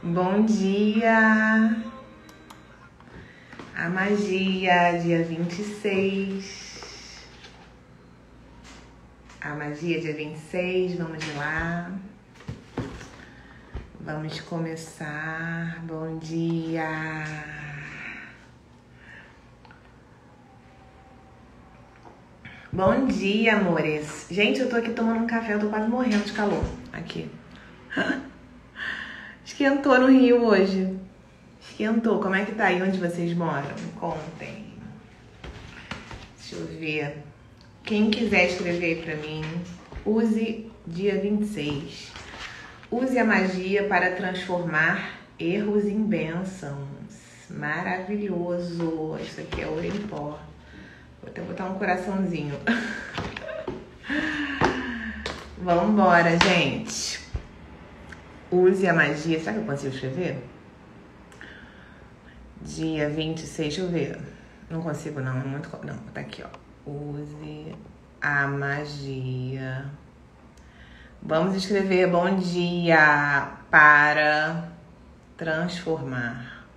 Bom dia! A magia, dia 26. A magia, dia 26, vamos lá. Vamos começar. Bom dia! Bom dia, amores! Gente, eu tô aqui tomando um café, eu tô quase morrendo de calor. Aqui. Esquentou no Rio hoje. Esquentou. Como é que tá aí onde vocês moram? Me contem. Deixa eu ver. Quem quiser escrever pra mim, use dia 26. Use a magia para transformar erros em bênçãos. Maravilhoso. Isso aqui é ouro em pó. Vou até botar um coraçãozinho. Vambora, gente. Use a magia. Será que eu consigo escrever? Dia 26, deixa eu ver. Não consigo não, é muito... Não, tá aqui, ó. Use a magia. Vamos escrever bom dia para transformar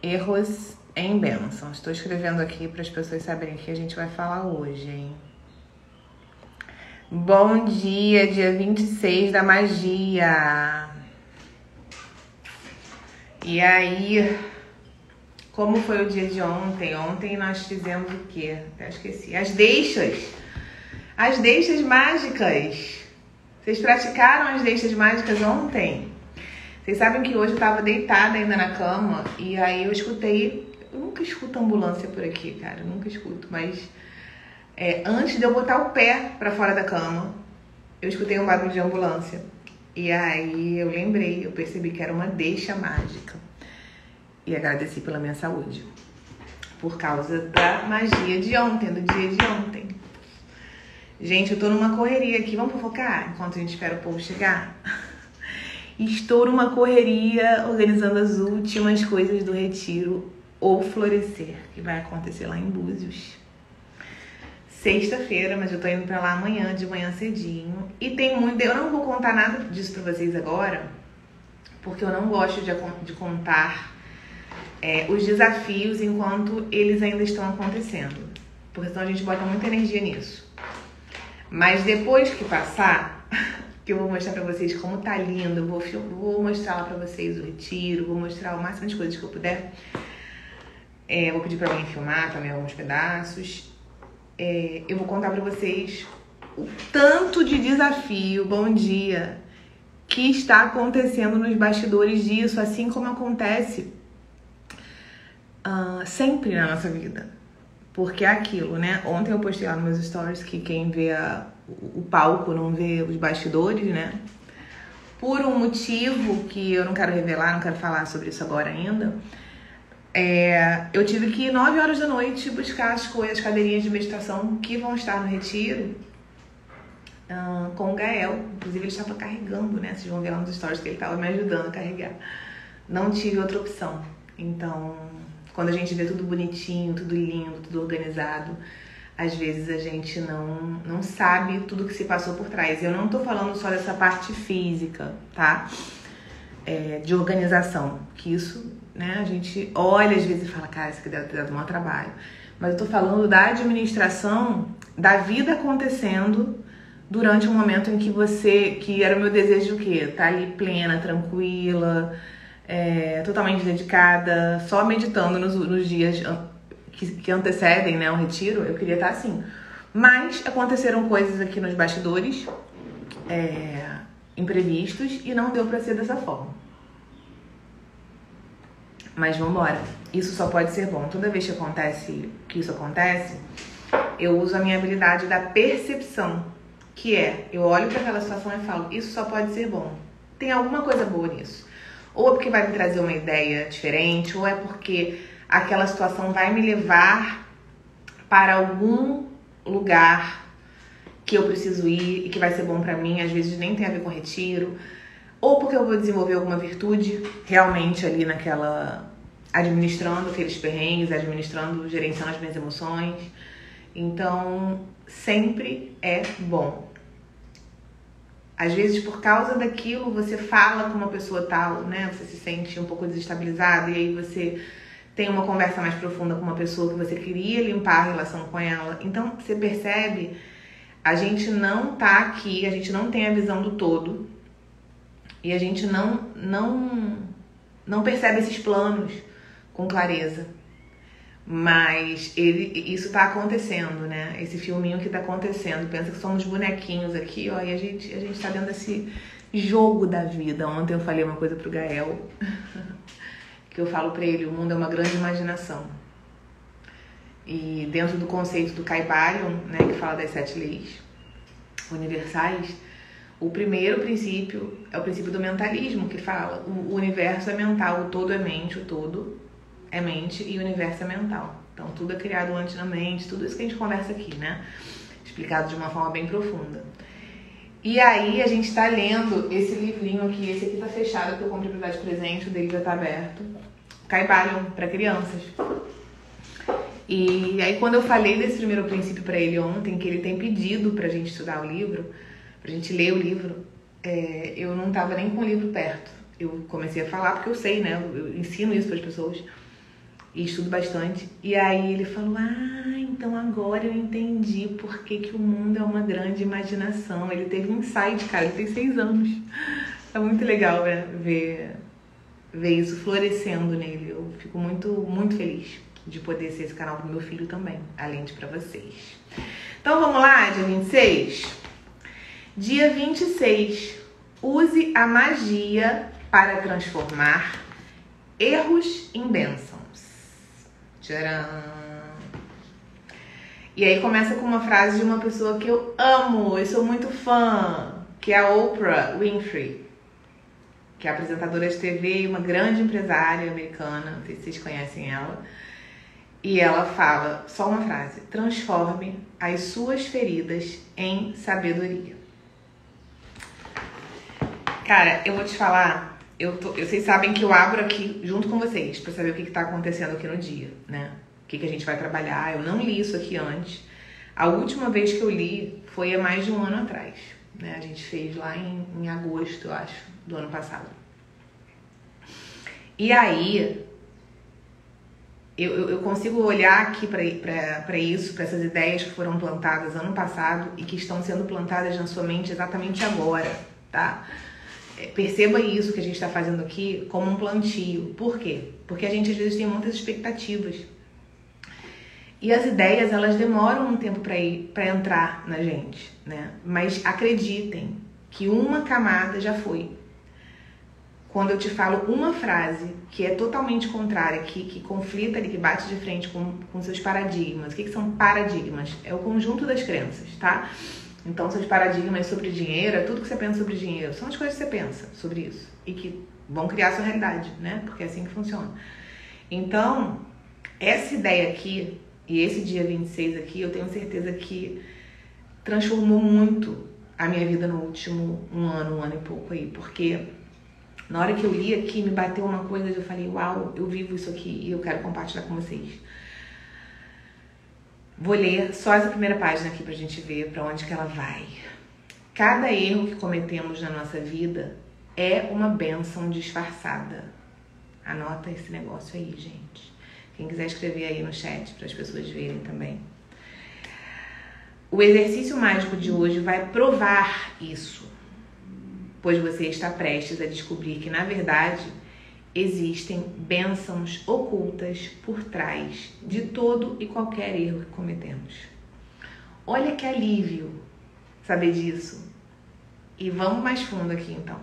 erros em bênçãos. Estou escrevendo aqui para as pessoas saberem o que a gente vai falar hoje, hein? Bom dia 26 da magia. E aí, como foi o dia de ontem? Ontem nós fizemos o quê? Até esqueci. As deixas. As deixas mágicas. Vocês praticaram as deixas mágicas ontem? Vocês sabem que hoje eu tava deitada ainda na cama e aí eu escutei... Eu nunca escuto ambulância por aqui, cara. Eu nunca escuto, mas... antes de eu botar o pé pra fora da cama, eu escutei um barulho de ambulância. E aí eu lembrei, eu percebi que era uma deixa mágica. E agradeci pela minha saúde. Por causa da magia de ontem, do dia de ontem. Gente, eu tô numa correria aqui. Vamos fofocar enquanto a gente espera o povo chegar? Estou numa correria organizando as últimas coisas do retiro ou florescer, que vai acontecer lá em Búzios. Sexta-feira, mas eu tô indo pra lá amanhã, de manhã cedinho. E tem muito... Eu não vou contar nada disso pra vocês agora, porque eu não gosto de contar os desafios enquanto eles ainda estão acontecendo. Porque senão a gente bota muita energia nisso. Mas depois que passar, que eu vou mostrar pra vocês como tá lindo, eu vou mostrar lá pra vocês o retiro, vou mostrar o máximo de coisas que eu puder. Vou pedir pra alguém filmar também alguns pedaços. Eu vou contar pra vocês o tanto de desafio, bom dia, que está acontecendo nos bastidores disso, assim como acontece sempre na nossa vida. Porque é aquilo, né? Ontem eu postei lá nos meus stories que quem vê o palco não vê os bastidores, né? Por um motivo que eu não quero revelar, não quero falar sobre isso agora ainda. Eu tive que ir 9 horas da noite buscar as cadeirinhas de meditação que vão estar no retiro com o Gael. Inclusive ele estava carregando, né? Vocês vão ver lá nos stories que ele estava me ajudando a carregar. Não tive outra opção. Então, quando a gente vê tudo bonitinho, tudo lindo, tudo organizado, às vezes a gente não sabe tudo que se passou por trás. Eu não tô falando só dessa parte física, tá? De organização, que isso, né, a gente olha às vezes e fala, cara, isso aqui deve ter dado um maior trabalho. Mas eu tô falando da administração da vida acontecendo durante um momento em que era o meu desejo de o quê? Tá ali plena, tranquila, totalmente dedicada, só meditando nos dias que antecedem, né, o retiro. Eu queria estar assim. Mas aconteceram coisas aqui nos bastidores, imprevistos, e não deu pra ser dessa forma. Mas vambora. Isso só pode ser bom. Toda vez que isso acontece, eu uso a minha habilidade da percepção, que eu olho para aquela situação e falo, isso só pode ser bom. Tem alguma coisa boa nisso. Ou é porque vai me trazer uma ideia diferente, ou é porque aquela situação vai me levar para algum lugar que eu preciso ir e que vai ser bom pra mim, às vezes nem tem a ver com retiro, ou porque eu vou desenvolver alguma virtude realmente ali administrando aqueles perrengues, gerenciando as minhas emoções. Então, sempre é bom. Às vezes, por causa daquilo, você fala com uma pessoa tal, né? Você se sente um pouco desestabilizado e aí você tem uma conversa mais profunda com uma pessoa que você queria limpar a relação com ela. Então, você percebe, a gente não tá aqui, a gente não tem a visão do todo e a gente não percebe esses planos com clareza. Mas isso tá acontecendo, né? Esse filminho que tá acontecendo. Pensa que somos bonequinhos aqui, ó, e a gente tá dentro desse jogo da vida. Ontem eu falei uma coisa pro Gael, que eu falo pra ele, o mundo é uma grande imaginação. E dentro do conceito do Kybalion, né, que fala das 7 leis universais, o primeiro princípio é o princípio do mentalismo, que fala o universo é mental, o todo é mente, o todo é mente e o universo é mental. Então tudo é criado antes na mente, tudo isso que a gente conversa aqui, né? Explicado de uma forma bem profunda. E aí a gente tá lendo esse livrinho aqui, esse aqui tá fechado, que eu comprei pra dar de presente, o dele já tá aberto. Kybalion, pra crianças. E aí quando eu falei desse primeiro princípio pra ele ontem, que ele tem pedido pra gente estudar o livro, pra gente ler o livro, eu não tava nem com o livro perto. Eu comecei a falar porque eu sei, né? Eu ensino isso pras pessoas. E estudo bastante. E aí ele falou, então agora eu entendi por que o mundo é uma grande imaginação. Ele teve um insight, cara, ele tem 6 anos. É muito legal, né? ver isso florescendo nele. Eu fico muito, muito feliz de poder ser esse canal pro meu filho também, além de pra vocês. Então vamos lá, dia 26? Dia 26. Use a magia para transformar erros em bênçãos. Tcharam! E aí começa com uma frase de uma pessoa que eu amo, eu sou muito fã, que é a Oprah Winfrey, que é apresentadora de TV e uma grande empresária americana, não sei se vocês conhecem ela. E ela fala, só uma frase, transforme as suas feridas em sabedoria. Cara, eu vou te falar, vocês sabem que eu abro aqui junto com vocês pra saber o que tá acontecendo aqui no dia, né? O que a gente vai trabalhar. Eu não li isso aqui antes. A última vez que eu li foi há mais de um ano atrás, né? A gente fez lá em agosto, eu acho, do ano passado. E aí, eu consigo olhar aqui pra isso, pra essas ideias que foram plantadas ano passado e que estão sendo plantadas na sua mente exatamente agora, tá? Perceba isso que a gente está fazendo aqui como um plantio. Por quê? Porque a gente às vezes tem muitas expectativas. E as ideias, elas demoram um tempo para entrar na gente, né? Mas acreditem que uma camada já foi. Quando eu te falo uma frase que é totalmente contrária, que conflita ali, que bate de frente com seus paradigmas. O que são paradigmas? É o conjunto das crenças, tá? Então, seus paradigmas sobre dinheiro, é tudo que você pensa sobre dinheiro, são as coisas que você pensa sobre isso e que vão criar a sua realidade, né? Porque é assim que funciona. Então, essa ideia aqui, e esse dia 26 aqui, eu tenho certeza que transformou muito a minha vida no último um ano e pouco aí, porque na hora que eu li aqui, me bateu uma coisa e eu falei, uau, eu vivo isso aqui e eu quero compartilhar com vocês. Vou ler só essa primeira página aqui pra gente ver pra onde que ela vai. Cada erro que cometemos na nossa vida é uma bênção disfarçada. Anota esse negócio aí, gente. Quem quiser escrever aí no chat para as pessoas verem também. O exercício mágico de hoje vai provar isso, pois você está prestes a descobrir que, na verdade, existem bênçãos ocultas por trás de todo e qualquer erro que cometemos. Olha que alívio saber disso. E vamos mais fundo aqui, então.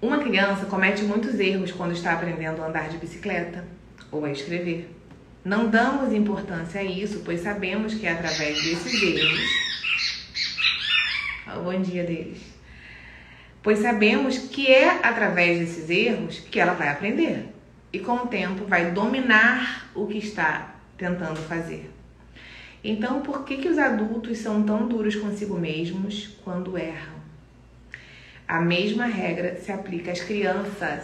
Uma criança comete muitos erros quando está aprendendo a andar de bicicleta ou a escrever. Não damos importância a isso, pois sabemos que é através desses erros... Olha o bom dia deles. Pois sabemos que é através desses erros que ela vai aprender. E com o tempo vai dominar o que está tentando fazer. Então, por que os adultos são tão duros consigo mesmos quando erram? A mesma regra se aplica às crianças,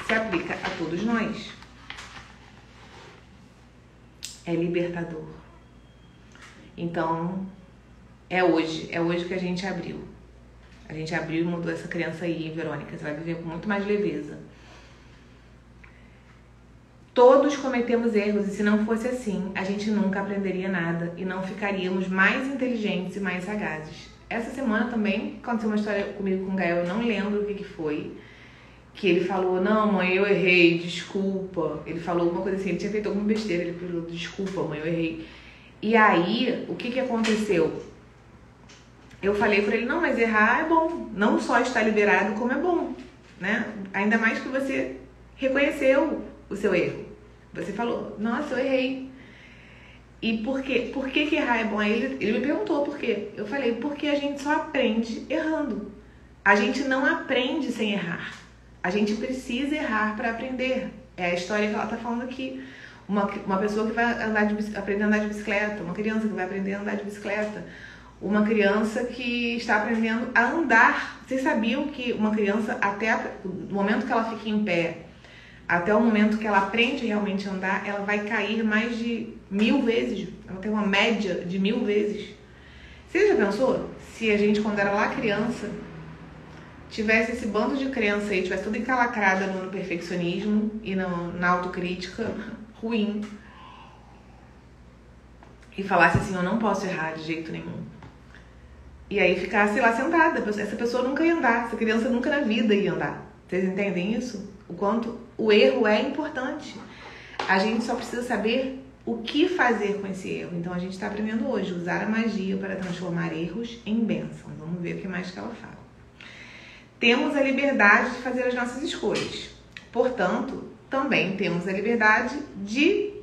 se aplica a todos nós. É libertador. Então, é hoje que a gente abriu. A gente abriu e mudou essa criança aí, Verônica. Você vai viver com muito mais leveza. Todos cometemos erros e se não fosse assim, a gente nunca aprenderia nada e não ficaríamos mais inteligentes e mais sagazes. Essa semana também aconteceu uma história comigo com o Gael, eu não lembro o que foi, que ele falou, não mãe, eu errei, desculpa. Ele falou alguma coisa assim, ele tinha feito alguma besteira, ele falou, desculpa mãe, eu errei. E aí, o que aconteceu? Eu falei pra ele, não, mas errar é bom, não só está liberado, como é bom, né? Ainda mais que você reconheceu o seu erro. Você falou, nossa, eu errei. E por quê? Por que errar é bom? Aí ele me perguntou por quê. Eu falei, porque a gente só aprende errando. A gente não aprende sem errar. A gente precisa errar para aprender. É a história que ela tá falando aqui. Uma pessoa que vai aprender a andar de bicicleta, uma criança que vai aprender a andar de bicicleta, uma criança que está aprendendo a andar. Vocês sabiam que uma criança, até o momento que ela fica em pé, até o momento que ela aprende realmente a andar, ela vai cair mais de 1000 vezes. Ela tem uma média de 1000 vezes. Você já pensou? Se a gente, quando era lá criança, tivesse esse bando de criança aí, tivesse tudo encalacrada no perfeccionismo e na autocrítica ruim, e falasse assim, eu não posso errar de jeito nenhum. E aí ficasse lá sentada. Essa pessoa nunca ia andar. Essa criança nunca na vida ia andar. Vocês entendem isso? O quanto o erro é importante. A gente só precisa saber o que fazer com esse erro. Então a gente está aprendendo hoje a usar a magia para transformar erros em bênçãos. Vamos ver o que mais que ela fala. Temos a liberdade de fazer as nossas escolhas. Portanto, também temos a liberdade de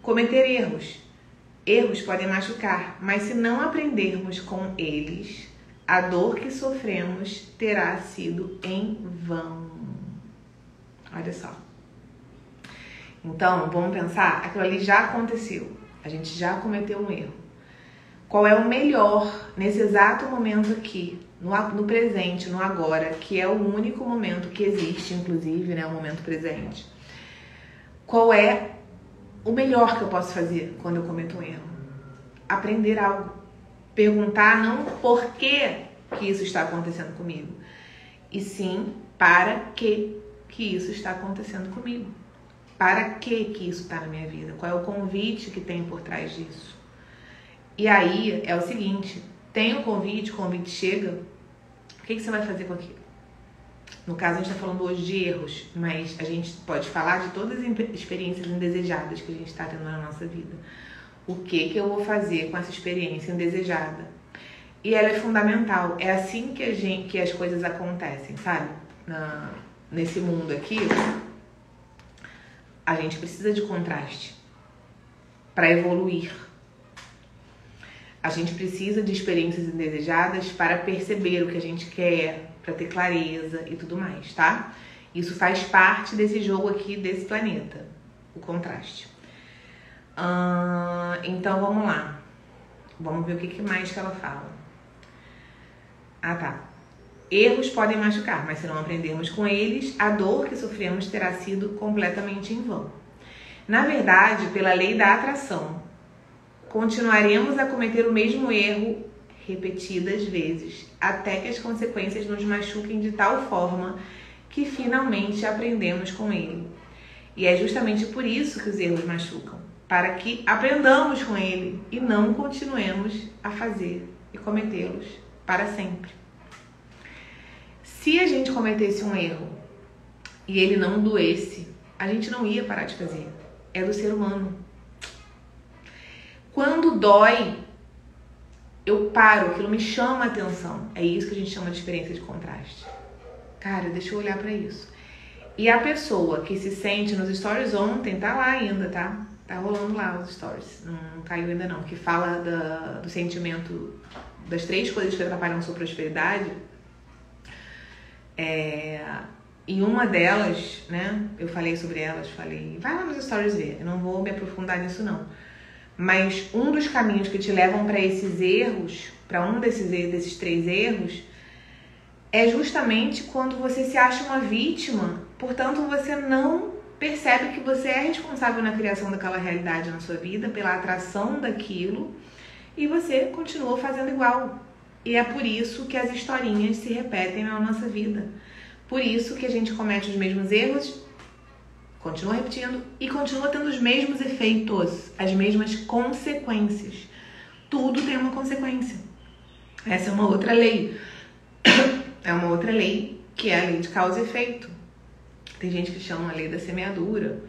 cometer erros. Erros podem machucar, mas se não aprendermos com eles, a dor que sofremos terá sido em vão. Olha só. Então, vamos pensar, aquilo ali já aconteceu. A gente já cometeu um erro. Qual é o melhor nesse exato momento aqui, no presente, no agora, que é o único momento que existe, inclusive, né, o momento presente? Qual é o melhor que eu posso fazer quando eu cometo um erro? Aprender algo. Perguntar não por que isso está acontecendo comigo, e sim para que isso está acontecendo comigo. Para que isso está na minha vida? Qual é o convite que tem por trás disso? E aí é o seguinte, tem o convite chega, o que você vai fazer com aquilo? No caso, a gente está falando hoje de erros, mas a gente pode falar de todas as experiências indesejadas que a gente está tendo na nossa vida. O que eu vou fazer com essa experiência indesejada? E ela é fundamental. É assim que as coisas acontecem, sabe? Nesse mundo aqui, a gente precisa de contraste para evoluir. A gente precisa de experiências indesejadas para perceber o que a gente quer, para ter clareza e tudo mais, tá? Isso faz parte desse jogo aqui, desse planeta, o contraste. Então, vamos lá. Vamos ver o que mais que ela fala. Ah, tá. Erros podem machucar, mas se não aprendermos com eles, a dor que sofremos terá sido completamente em vão. Na verdade, pela lei da atração, continuaremos a cometer o mesmo erro repetidas vezes, até que as consequências nos machuquem de tal forma que finalmente aprendemos com ele. E é justamente por isso que os erros machucam, para que aprendamos com ele e não continuemos a fazer e cometê-los para sempre. Se a gente cometesse um erro e ele não doesse, a gente não ia parar de fazer. É do ser humano. Quando dói, eu paro, aquilo me chama a atenção. É isso que a gente chama de experiência de contraste. Cara, deixa eu olhar pra isso. E a pessoa que se sente nos stories ontem, tá lá ainda, tá? Tá rolando lá os stories. Não caiu ainda não. Que fala do sentimento das 3 coisas que atrapalham a sua prosperidade. E uma delas, né? Eu falei sobre elas, vai lá nos stories ver. Eu não vou me aprofundar nisso não. Mas um dos caminhos que te levam para esses erros, para um desses 3 erros, é justamente quando você se acha uma vítima, portanto você não percebe que você é responsável na criação daquela realidade na sua vida, pela atração daquilo, e você continua fazendo igual. E é por isso que as historinhas se repetem na nossa vida. Por isso que a gente comete os mesmos erros, continua repetindo e continua tendo os mesmos efeitos, as mesmas consequências. Tudo tem uma consequência. Essa é uma outra lei. É uma outra lei, que é a lei de causa e efeito. Tem gente que chama a lei da semeadura,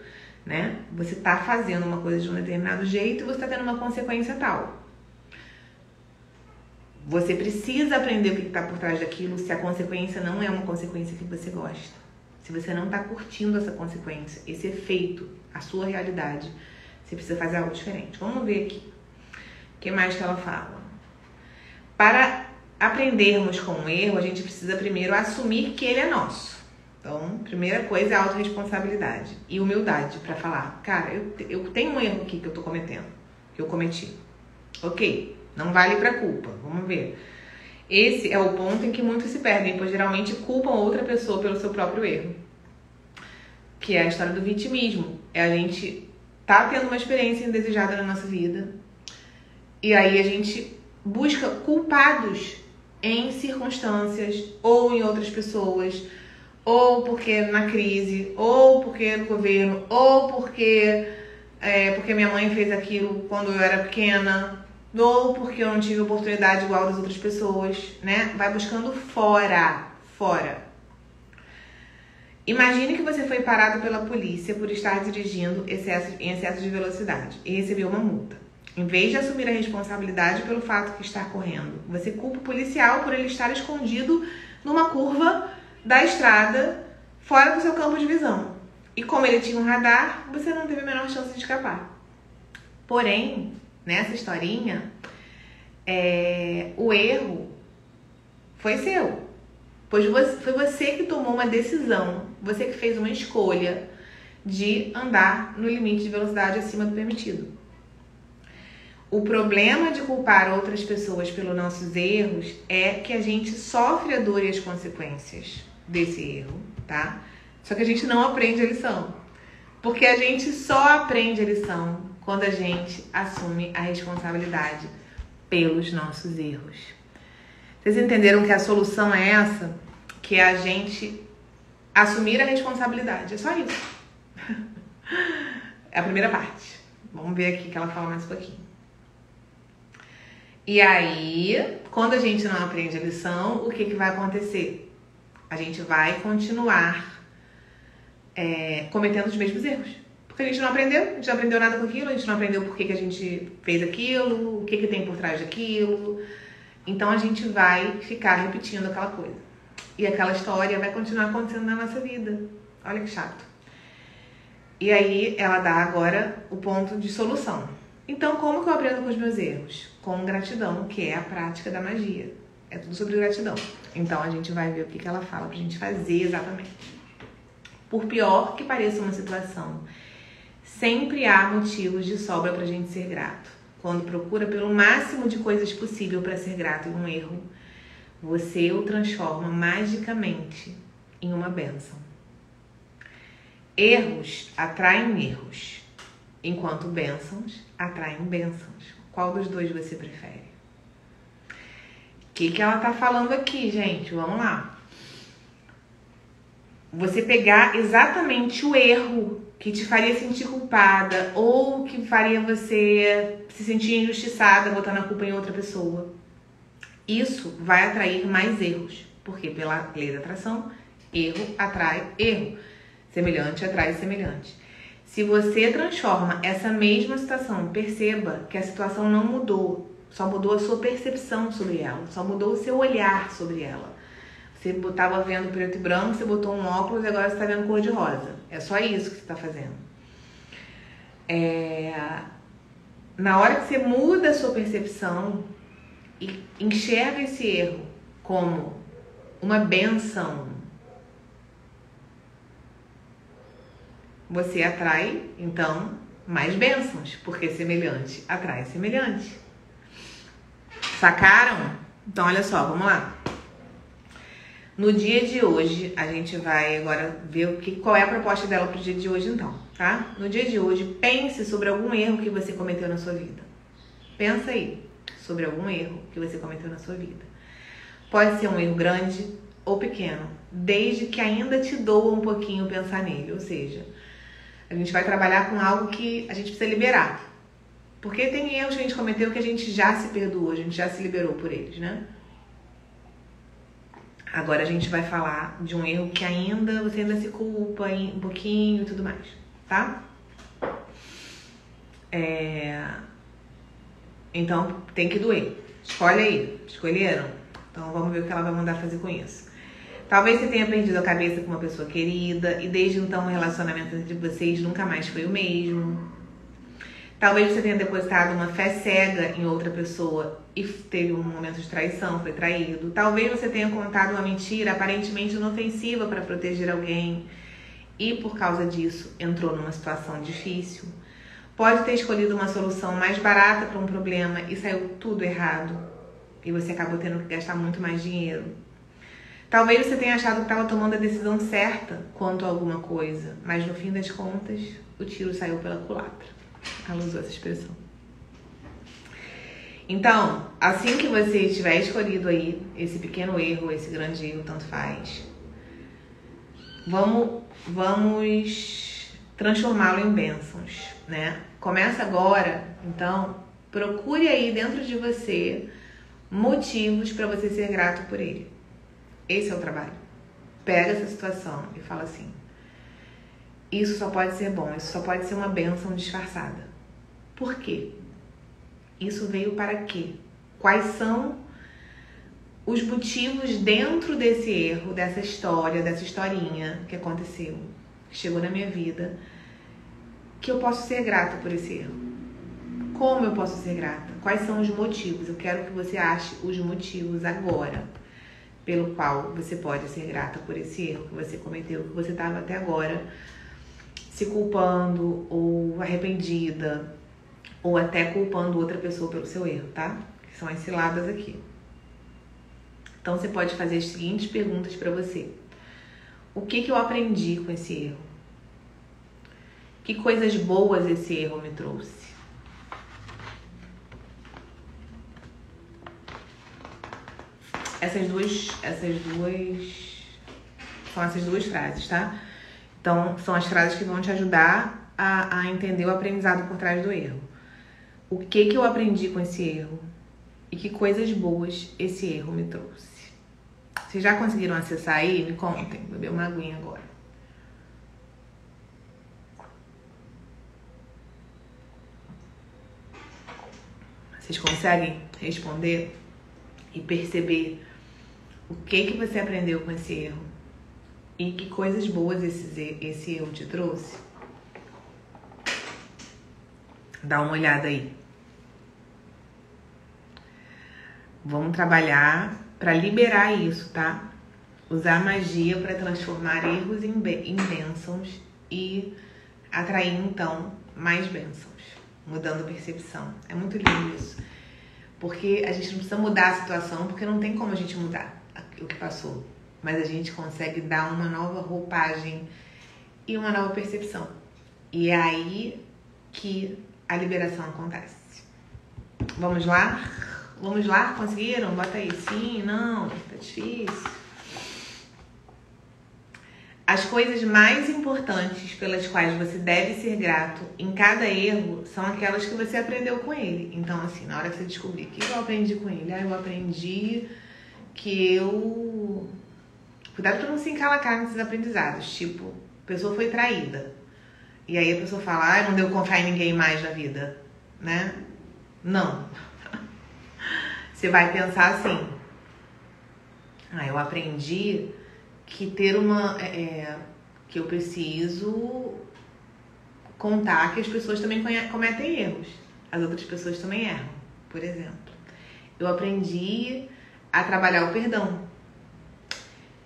né? Você tá fazendo uma coisa de um determinado jeito e você tá tendo uma consequência tal. Você precisa aprender o que está por trás daquilo se a consequência não é uma consequência que você gosta. Se você não está curtindo essa consequência, esse efeito, a sua realidade, você precisa fazer algo diferente. Vamos ver aqui. O que mais que ela fala? Para aprendermos com o erro, a gente precisa primeiro assumir que ele é nosso. Então, primeira coisa é a autorresponsabilidade e humildade para falar, cara, eu tenho um erro aqui que eu tô cometendo, que eu cometi. Ok, não vale para culpa, vamos ver. Esse é o ponto em que muitos se perdem, pois geralmente culpam outra pessoa pelo seu próprio erro. Que é a história do vitimismo. É a gente tá tendo uma experiência indesejada na nossa vida e aí a gente busca culpados em circunstâncias ou em outras pessoas, ou porque na crise, ou porque no governo, ou porque minha mãe fez aquilo quando eu era pequena, ou porque eu não tive oportunidade igual das outras pessoas, né? Vai buscando fora. Imagine que você foi parado pela polícia por estar dirigindo em excesso de velocidade e recebeu uma multa. Em vez de assumir a responsabilidade pelo fato que está correndo, você culpa o policial por ele estar escondido numa curva da estrada fora do seu campo de visão. E como ele tinha um radar, você não teve a menor chance de escapar. Porém, nessa historinha, o erro foi seu. Pois foi você que tomou uma decisão, você que fez uma escolha de andar no limite de velocidade acima do permitido. O problema de culpar outras pessoas pelos nossos erros é que a gente sofre a dor e as consequências desse erro, tá? Só que a gente não aprende a lição. Porque a gente só aprende a lição quando a gente assume a responsabilidade pelos nossos erros. Vocês entenderam que a solução é essa? Que é a gente assumir a responsabilidade. É só isso. É a primeira parte. Vamos ver aqui que ela fala mais um pouquinho. E aí, quando a gente não aprende a lição, o que vai acontecer? A gente vai continuar cometendo os mesmos erros. Porque a gente não aprendeu nada com aquilo, a gente não aprendeu por que a gente fez aquilo, o que tem por trás daquilo. Então a gente vai ficar repetindo aquela coisa. E aquela história vai continuar acontecendo na nossa vida. Olha que chato. E aí ela dá agora o ponto de solução. Então, como que eu aprendo com os meus erros? Com gratidão, que é a prática da magia. É tudo sobre gratidão. Então, a gente vai ver o que ela fala pra gente fazer exatamente. Por pior que pareça uma situação, sempre há motivos de sobra pra gente ser grato. Quando procura pelo máximo de coisas possível para ser grato em um erro, você o transforma magicamente em uma bênção. Erros atraem erros, enquanto bênçãos atraem bênçãos. Qual dos dois você prefere? O que ela tá falando aqui, gente? Vamos lá. Você pegar exatamente o erro que te faria sentir culpada ou que faria você se sentir injustiçada botando a culpa em outra pessoa. Isso vai atrair mais erros, porque pela lei da atração, erro atrai erro. Semelhante atrai semelhante. Se você transforma essa mesma situação, perceba que a situação não mudou, só mudou a sua percepção sobre ela, só mudou o seu olhar sobre ela. Você estava vendo preto e branco, você botou um óculos e agora você está vendo cor de rosa. É só isso que você está fazendo. Na hora que você muda a sua percepção e enxerga esse erro como uma bênção, você atrai, então, mais bênçãos, porque semelhante atrai semelhante. Sacaram? Então, olha só, vamos lá. No dia de hoje, a gente vai agora ver qual é a proposta dela pro dia de hoje, então, tá? No dia de hoje, pense sobre algum erro que você cometeu na sua vida. Pensa aí sobre algum erro que você cometeu na sua vida. Pode ser um erro grande ou pequeno, desde que ainda te doa um pouquinho pensar nele. Ou seja, a gente vai trabalhar com algo que a gente precisa liberar. Porque tem erros que a gente cometeu que a gente já se perdoou, a gente já se liberou por eles, né? Agora a gente vai falar de um erro que você ainda se culpa um pouquinho e tudo mais, tá? Então tem que doer. Escolhe aí. Escolheram? Então vamos ver o que ela vai mandar fazer com isso. Talvez você tenha perdido a cabeça com uma pessoa querida e desde então o relacionamento entre vocês nunca mais foi o mesmo. Talvez você tenha depositado uma fé cega em outra pessoa e teve um momento de traição, foi traído. Talvez você tenha contado uma mentira aparentemente inofensiva para proteger alguém e por causa disso entrou numa situação difícil. Pode ter escolhido uma solução mais barata para um problema e saiu tudo errado e você acabou tendo que gastar muito mais dinheiro. Talvez você tenha achado que estava tomando a decisão certa quanto a alguma coisa, mas no fim das contas o tiro saiu pela culatra. Ela usou essa expressão. Então, assim que você tiver escolhido aí esse pequeno erro, esse grande erro, tanto faz, vamos transformá-lo em bênçãos, né? Começa agora, então, procure aí dentro de você motivos para você ser grato por ele. Esse é o trabalho. Pega essa situação e fala assim: isso só pode ser bom, isso só pode ser uma bênção disfarçada. Por quê? Isso veio para quê? Quais são os motivos dentro desse erro, dessa história, dessa historinha que aconteceu, que chegou na minha vida, que eu posso ser grata por esse erro? Como eu posso ser grata? Quais são os motivos? Eu quero que você ache os motivos agora pelo qual você pode ser grata por esse erro que você cometeu, que você estava até agora se culpando ou arrependida ou até culpando outra pessoa pelo seu erro, tá? Que são as ciladas aqui. Então você pode fazer as seguintes perguntas para você: o que eu aprendi com esse erro? Que coisas boas esse erro me trouxe? Essas duas são essas duas frases, tá? Então, são as frases que vão te ajudar a entender o aprendizado por trás do erro. O que eu aprendi com esse erro? E que coisas boas esse erro me trouxe? Vocês já conseguiram acessar aí? Me contem. Vou beber uma aguinha agora. Vocês conseguem responder e perceber o que você aprendeu com esse erro? E que coisas boas esse erro te trouxe? Dá uma olhada aí. Vamos trabalhar para liberar isso, tá? Usar magia para transformar erros em bênçãos e atrair, então, mais bênçãos. Mudando a percepção. É muito lindo isso. Porque a gente não precisa mudar a situação, porque não tem como a gente mudar o que passou. Mas a gente consegue dar uma nova roupagem e uma nova percepção. E é aí que a liberação acontece. Vamos lá? Vamos lá? Conseguiram? Bota aí. Sim, não, tá difícil. As coisas mais importantes pelas quais você deve ser grato em cada erro são aquelas que você aprendeu com ele. Então, assim, na hora que você descobrir o que eu aprendi com ele, eu aprendi que eu... Cuidado pra não se encalacar nesses aprendizados. Tipo, a pessoa foi traída. E aí a pessoa fala, não devo confiar em ninguém mais na vida, né? Não. Você vai pensar assim, eu aprendi que ter que eu preciso contar que as pessoas também cometem erros. As outras pessoas também erram, por exemplo. Eu aprendi a trabalhar o perdão.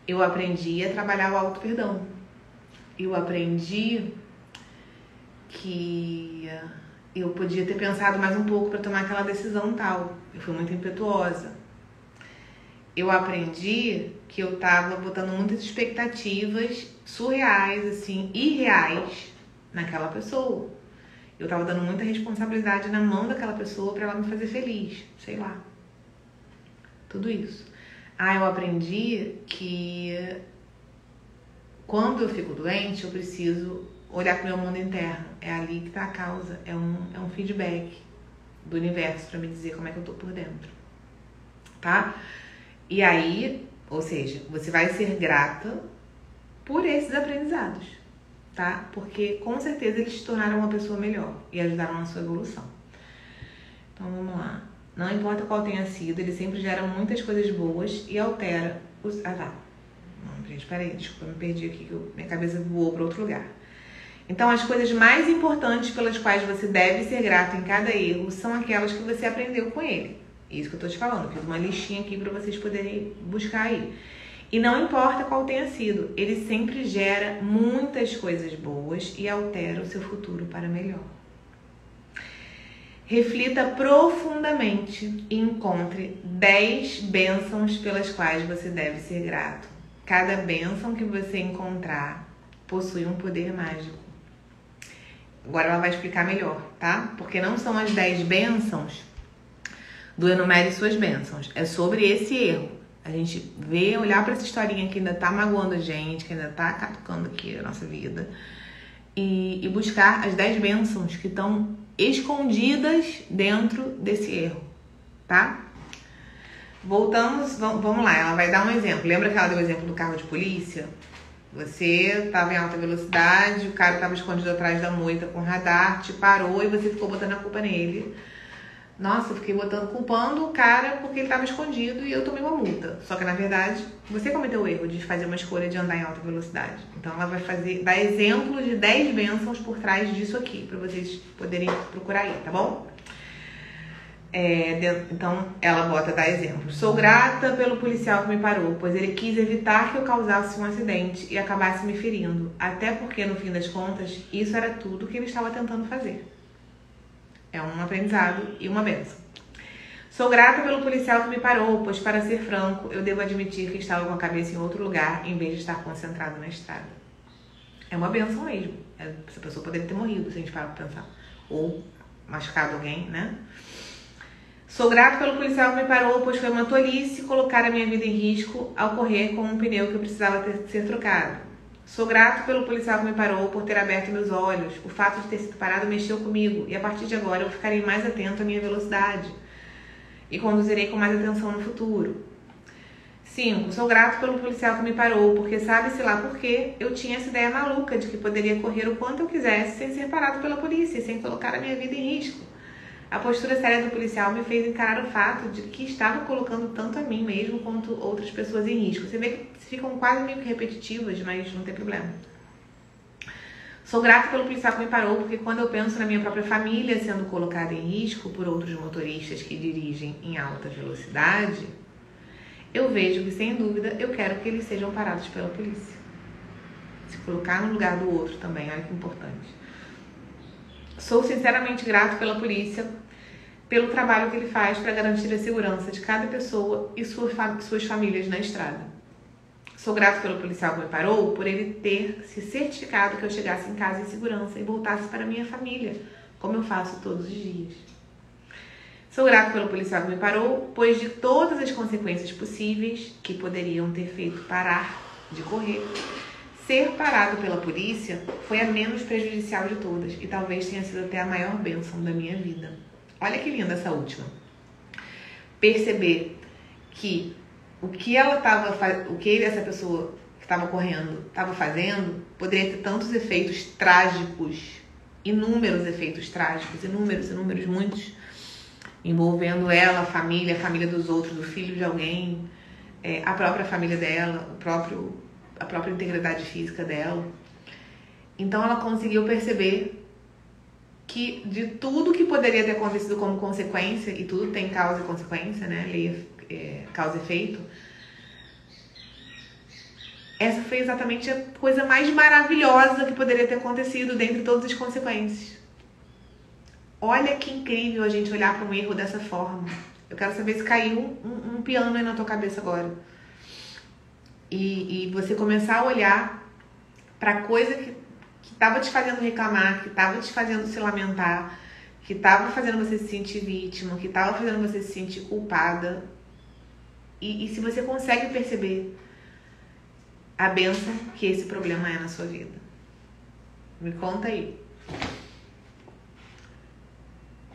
Eu aprendi a trabalhar o auto-perdão. Eu aprendi que eu podia ter pensado mais um pouco para tomar aquela decisão tal. Eu fui muito impetuosa. Eu aprendi que eu tava botando muitas expectativas surreais, assim, irreais naquela pessoa. Eu tava dando muita responsabilidade na mão daquela pessoa para ela me fazer feliz, sei lá. Tudo isso. eu aprendi que quando eu fico doente, eu preciso olhar para o meu mundo interno. É ali que está a causa. É um feedback do universo para me dizer como é que eu tô por dentro. Tá? E aí, ou seja, você vai ser grata por esses aprendizados, tá? Porque com certeza eles te tornaram uma pessoa melhor e ajudaram na sua evolução. Então vamos lá. Não importa qual tenha sido, ele sempre gera muitas coisas boas e altera os... Não, gente, peraí, desculpa, eu me perdi aqui, que minha cabeça voou para outro lugar. Então, as coisas mais importantes pelas quais você deve ser grato em cada erro são aquelas que você aprendeu com ele. Isso que eu tô te falando, eu fiz uma listinha aqui para vocês poderem buscar aí. E não importa qual tenha sido, ele sempre gera muitas coisas boas e altera o seu futuro para melhor. Reflita profundamente e encontre 10 bênçãos pelas quais você deve ser grato. Cada bênção que você encontrar possui um poder mágico. Agora ela vai explicar melhor, tá? Porque não são as 10 bênçãos do Enumere Suas Bênçãos. É sobre esse erro. A gente vê, olhar para essa historinha que ainda tá magoando a gente, que ainda tá catucando aqui a nossa vida. E buscar as 10 bênçãos que estão escondidas dentro desse erro, tá? Voltamos, vamos lá, ela vai dar um exemplo. Lembra que ela deu o exemplo do carro de polícia? Você estava em alta velocidade, o cara estava escondido atrás da moita com radar, te parou e você ficou botando a culpa nele. Nossa, eu fiquei culpando o cara porque ele estava escondido e eu tomei uma multa. Só que, na verdade, você cometeu o erro de fazer uma escolha de andar em alta velocidade. Então, ela vai dar exemplo de 10 bênçãos por trás disso aqui, para vocês poderem procurar aí, tá bom? Então, ela dá exemplo. Sou grata pelo policial que me parou, pois ele quis evitar que eu causasse um acidente e acabasse me ferindo. Até porque, no fim das contas, isso era tudo que ele estava tentando fazer. É um aprendizado e uma bênção. Sou grata pelo policial que me parou, pois, para ser franco, eu devo admitir que estava com a cabeça em outro lugar, em vez de estar concentrado na estrada. É uma bênção mesmo. Essa pessoa poderia ter morrido, se a gente parar para pensar. Ou machucado alguém, né? Sou grato pelo policial que me parou, pois foi uma tolice colocar a minha vida em risco ao correr com um pneu que eu precisava ser trocado. Sou grato pelo policial que me parou por ter aberto meus olhos. O fato de ter sido parado mexeu comigo e a partir de agora eu ficarei mais atento à minha velocidade e conduzirei com mais atenção no futuro. 5. Sou grato pelo policial que me parou porque sabe-se lá por quê eu tinha essa ideia maluca de que poderia correr o quanto eu quisesse sem ser parado pela polícia e sem colocar a minha vida em risco. A postura séria do policial me fez encarar o fato de que estava colocando tanto a mim mesmo quanto outras pessoas em risco. Você vê que ficam quase meio que repetitivas, mas não tem problema. Sou grata pelo policial que me parou, porque quando eu penso na minha própria família sendo colocada em risco por outros motoristas que dirigem em alta velocidade, eu vejo que, sem dúvida, eu quero que eles sejam parados pela polícia. Se colocar no lugar do outro também, olha que importante. Sou sinceramente grato pela polícia, pelo trabalho que ele faz para garantir a segurança de cada pessoa e suas famílias na estrada. Sou grato pelo policial que me parou por ele ter se certificado que eu chegasse em casa em segurança e voltasse para minha família, como eu faço todos os dias. Sou grato pelo policial que me parou, pois de todas as consequências possíveis que poderiam ter feito parar de correr, ser parado pela polícia foi a menos prejudicial de todas e talvez tenha sido até a maior bênção da minha vida. Olha que linda essa última. Perceber que o que essa pessoa que estava correndo estava fazendo poderia ter tantos efeitos trágicos, inúmeros efeitos trágicos, inúmeros, muitos, envolvendo ela, a família dos outros, do filho de alguém, a própria família dela, a própria integridade física dela. Então ela conseguiu perceber que de tudo que poderia ter acontecido como consequência, e tudo tem causa e consequência, né? Lei causa e efeito. Essa foi exatamente a coisa mais maravilhosa que poderia ter acontecido dentre todas as consequências. Olha que incrível a gente olhar para um erro dessa forma. Eu quero saber se caiu um piano aí na tua cabeça agora. E você começar a olhar para coisa que estava te fazendo reclamar, que estava te fazendo se lamentar, que estava fazendo você se sentir vítima, que estava fazendo você se sentir culpada. E se você consegue perceber a bênção que esse problema é na sua vida. Me conta aí.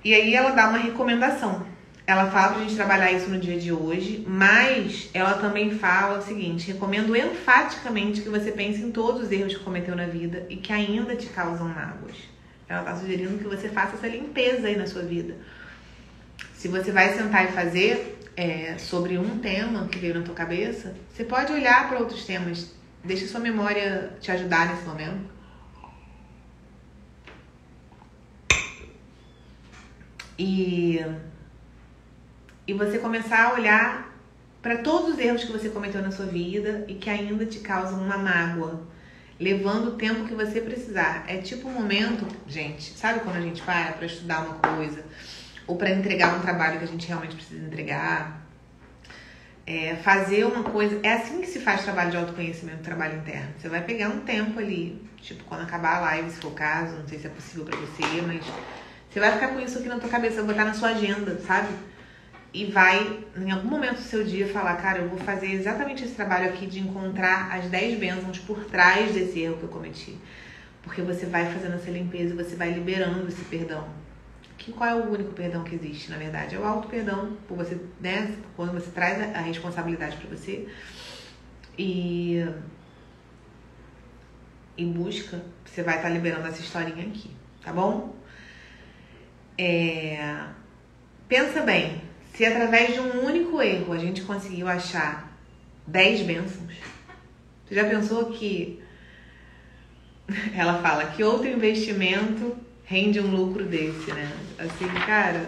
E aí ela dá uma recomendação. Ela fala pra gente trabalhar isso no dia de hoje, mas ela também fala o seguinte: recomendo enfaticamente que você pense em todos os erros que cometeu na vida e que ainda te causam mágoas. Ela tá sugerindo que você faça essa limpeza aí na sua vida. Se você vai sentar e fazer sobre um tema que veio na tua cabeça, você pode olhar para outros temas. Deixa sua memória te ajudar nesse momento. E você começar a olhar para todos os erros que você cometeu na sua vida e que ainda te causam uma mágoa, levando o tempo que você precisar. É tipo um momento, gente, sabe quando a gente para estudar uma coisa ou para entregar um trabalho que a gente realmente precisa entregar? Fazer uma coisa. É assim que se faz trabalho de autoconhecimento, trabalho interno. Você vai pegar um tempo ali, tipo quando acabar a live, se for o caso, não sei se é possível para você, mas você vai ficar com isso aqui na tua cabeça, vai botar na sua agenda, sabe? E vai, em algum momento do seu dia, falar: cara, eu vou fazer exatamente esse trabalho aqui de encontrar as 10 bênçãos por trás desse erro que eu cometi. Porque você vai fazendo essa limpeza e você vai liberando esse perdão. Qual é o único perdão que existe, na verdade? É o auto-perdão, por você, né? Quando você traz a responsabilidade pra você e busca, você vai estar liberando essa historinha aqui, tá bom? Pensa bem, se através de um único erro a gente conseguiu achar 10 bênçãos, você já pensou que ela fala que outro investimento rende um lucro desse, né? Assim, cara,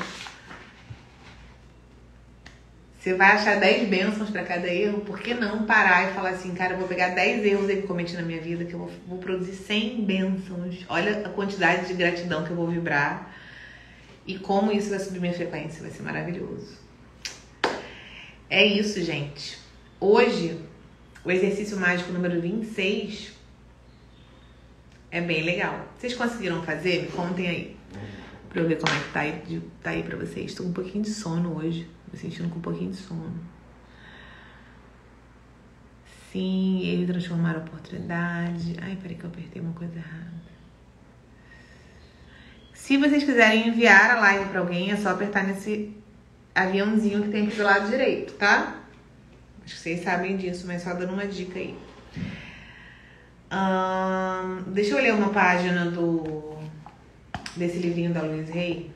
você vai achar 10 bênçãos para cada erro, por que não parar e falar assim: cara, eu vou pegar 10 erros aí que eu cometi na minha vida, que eu vou produzir 100 bênçãos. Olha a quantidade de gratidão que eu vou vibrar e como isso vai subir minha frequência, vai ser maravilhoso. É isso, gente. Hoje, o exercício mágico número 26 é bem legal. Vocês conseguiram fazer? Me contem aí. Pra eu ver como é que tá aí pra vocês. Tô com um pouquinho de sono hoje. Me sentindo com um pouquinho de sono. Sim, ele transformar a oportunidade. Ai, peraí que eu apertei uma coisa errada. Se vocês quiserem enviar a live pra alguém, é só apertar nesse aviãozinho que tem aqui do lado direito, tá? Acho que vocês sabem disso, mas só dando uma dica aí. Deixa eu ler uma página desse livrinho da Louise Hay,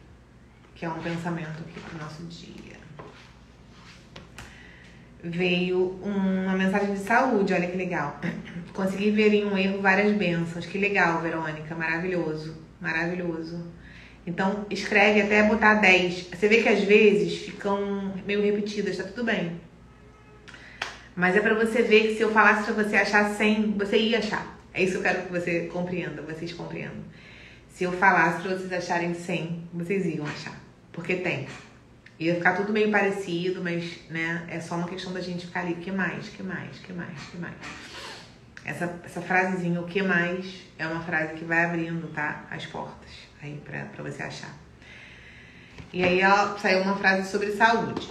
que é um pensamento aqui pro nosso dia. Veio uma mensagem de saúde, olha que legal. Consegui ver em um erro várias bênçãos. Que legal, Verônica, maravilhoso, maravilhoso. Então, escreve até botar 10. Você vê que às vezes ficam meio repetidas, tá tudo bem. Mas é pra você ver que se eu falasse pra você achar 100, você ia achar. É isso que eu quero que você compreenda, vocês compreendam. Se eu falasse pra vocês acharem 100, vocês iam achar. Porque tem. Ia ficar tudo meio parecido, mas, né, é só uma questão da gente ficar ali. Que mais? Que mais? Que mais? Que mais? Essa frasezinha, o que mais, é uma frase que vai abrindo, tá? As portas aí pra você achar. E aí saiu uma frase sobre saúde.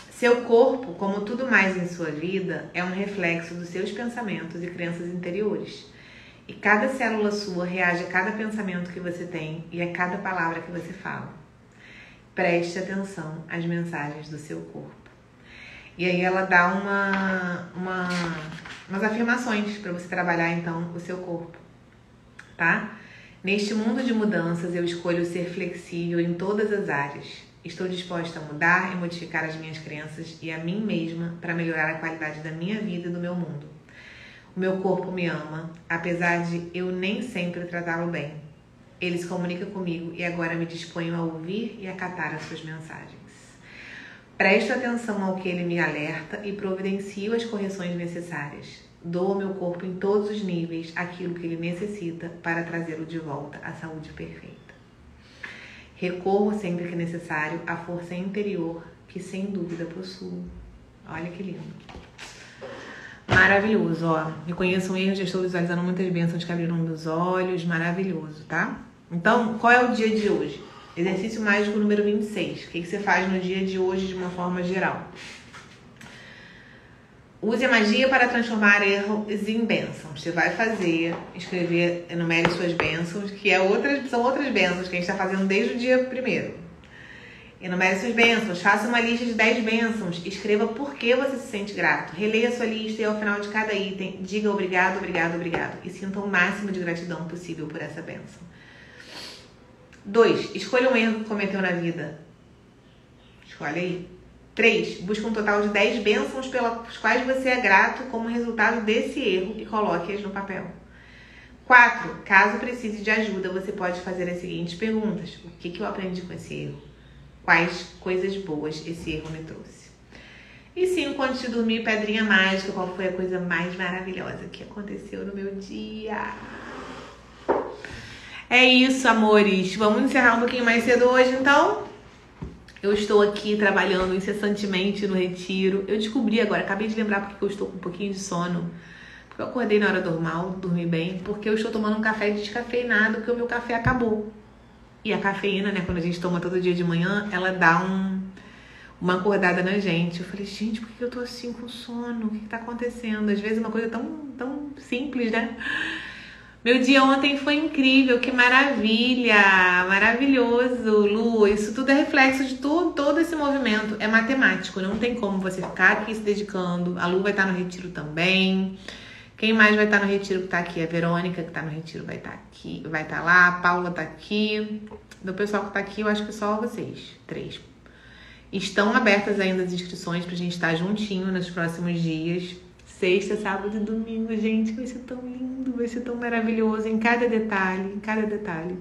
Seu corpo, como tudo mais em sua vida, é um reflexo dos seus pensamentos e crenças interiores. E cada célula sua reage a cada pensamento que você tem e a cada palavra que você fala. Preste atenção às mensagens do seu corpo. E aí ela dá umas afirmações para você trabalhar, então, o seu corpo, tá? Neste mundo de mudanças, eu escolho ser flexível em todas as áreas. Estou disposta a mudar e modificar as minhas crenças e a mim mesma para melhorar a qualidade da minha vida e do meu mundo. O meu corpo me ama, apesar de eu nem sempre tratá-lo bem. Ele se comunica comigo e agora me disponho a ouvir e acatar as suas mensagens. Presto atenção ao que ele me alerta e providencio as correções necessárias. Dou ao meu corpo em todos os níveis aquilo que ele necessita para trazê-lo de volta à saúde perfeita. Recorro sempre que necessário à força interior que sem dúvida possuo. Olha que lindo. Maravilhoso, ó. Me conheço um erro, já estou visualizando muitas bênçãos que abriram meus olhos. Maravilhoso, tá? Então, qual é o dia de hoje? Exercício mágico número 26. O que você faz no dia de hoje de uma forma geral? Use a magia para transformar erros em bênçãos. Você vai fazer, escrever, enumere suas bênçãos, que são outras bênçãos que a gente está fazendo desde o dia 1º. Enumere suas bênçãos, faça uma lista de 10 bênçãos, escreva por que você se sente grato. Releia sua lista e ao final de cada item, diga obrigado, obrigado, obrigado. E sinta o máximo de gratidão possível por essa bênção. 2. Escolha um erro que cometeu na vida. Escolhe aí. 3. Busque um total de 10 bênçãos pelas quais você é grato como resultado desse erro e coloque-as no papel. 4. Caso precise de ajuda, você pode fazer as seguintes perguntas. O que eu aprendi com esse erro? Quais coisas boas esse erro me trouxe? E 5. Antes de dormir, pedrinha mágica. Qual foi a coisa mais maravilhosa que aconteceu no meu dia? É isso, amores. Vamos encerrar um pouquinho mais cedo hoje, então? Eu estou aqui trabalhando incessantemente no retiro. Eu descobri agora, acabei de lembrar porque eu estou com um pouquinho de sono. Porque eu acordei na hora normal, dormi bem. Porque eu estou tomando um café descafeinado, porque o meu café acabou. E a cafeína, né, quando a gente toma todo dia de manhã, ela dá uma acordada na gente. Eu falei, gente, por que eu tô assim com sono? O que tá acontecendo? Às vezes uma coisa tão simples, né? Meu dia ontem foi incrível, que maravilha, maravilhoso, Lu. Isso tudo é reflexo de todo esse movimento. É matemático, não tem como você ficar aqui se dedicando. A Lu vai estar no retiro também. Quem mais vai estar no retiro que tá aqui? A Verônica, que tá no retiro, vai estar aqui, vai estar lá. A Paula tá aqui. Do pessoal que tá aqui, eu acho que só vocês, 3. Estão abertas ainda as inscrições pra gente estar juntinho nos próximos dias. Sexta, sábado e domingo, gente, vai ser tão lindo, vai ser tão maravilhoso, em cada detalhe, em cada detalhe.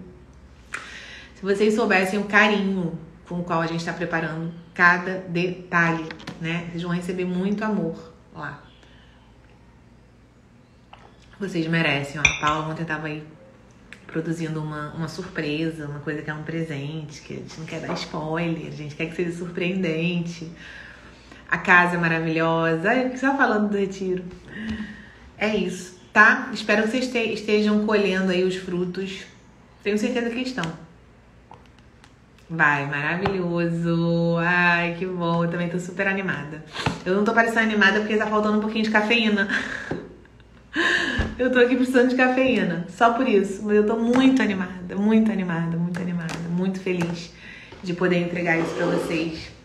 Se vocês soubessem o carinho com o qual a gente está preparando cada detalhe, né? Vocês vão receber muito amor lá. Vocês merecem, ó. A Paula ontem tava aí produzindo uma surpresa, uma coisa que é um presente, que a gente não quer dar spoiler, a gente quer que seja surpreendente. A casa é maravilhosa. Ai, só falando do retiro. É isso, tá? Espero que vocês estejam colhendo aí os frutos. Tenho certeza que estão. Vai, maravilhoso. Ai, que bom. Eu também tô super animada. Eu não tô parecendo animada porque tá faltando um pouquinho de cafeína. Eu tô aqui precisando de cafeína. Só por isso. Mas eu tô muito animada, muito animada, muito animada. Muito feliz de poder entregar isso pra vocês.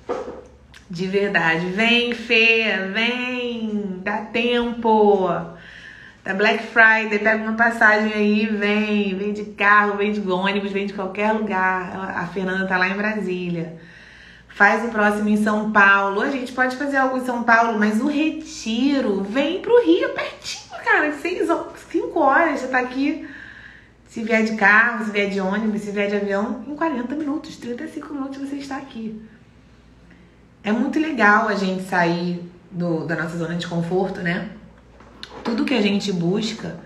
De verdade. Vem, Fê, vem. Dá tempo. Da Black Friday, pega uma passagem aí, vem. Vem de carro, vem de ônibus, vem de qualquer lugar. A Fernanda tá lá em Brasília. Faz o próximo em São Paulo. A gente pode fazer algo em São Paulo, mas o retiro vem pro Rio pertinho, cara. 5 horas você tá aqui. Se vier de carro, se vier de ônibus, se vier de avião, em 40 minutos, 35 minutos você está aqui. É muito legal a gente sair da nossa zona de conforto, né? Tudo que a gente busca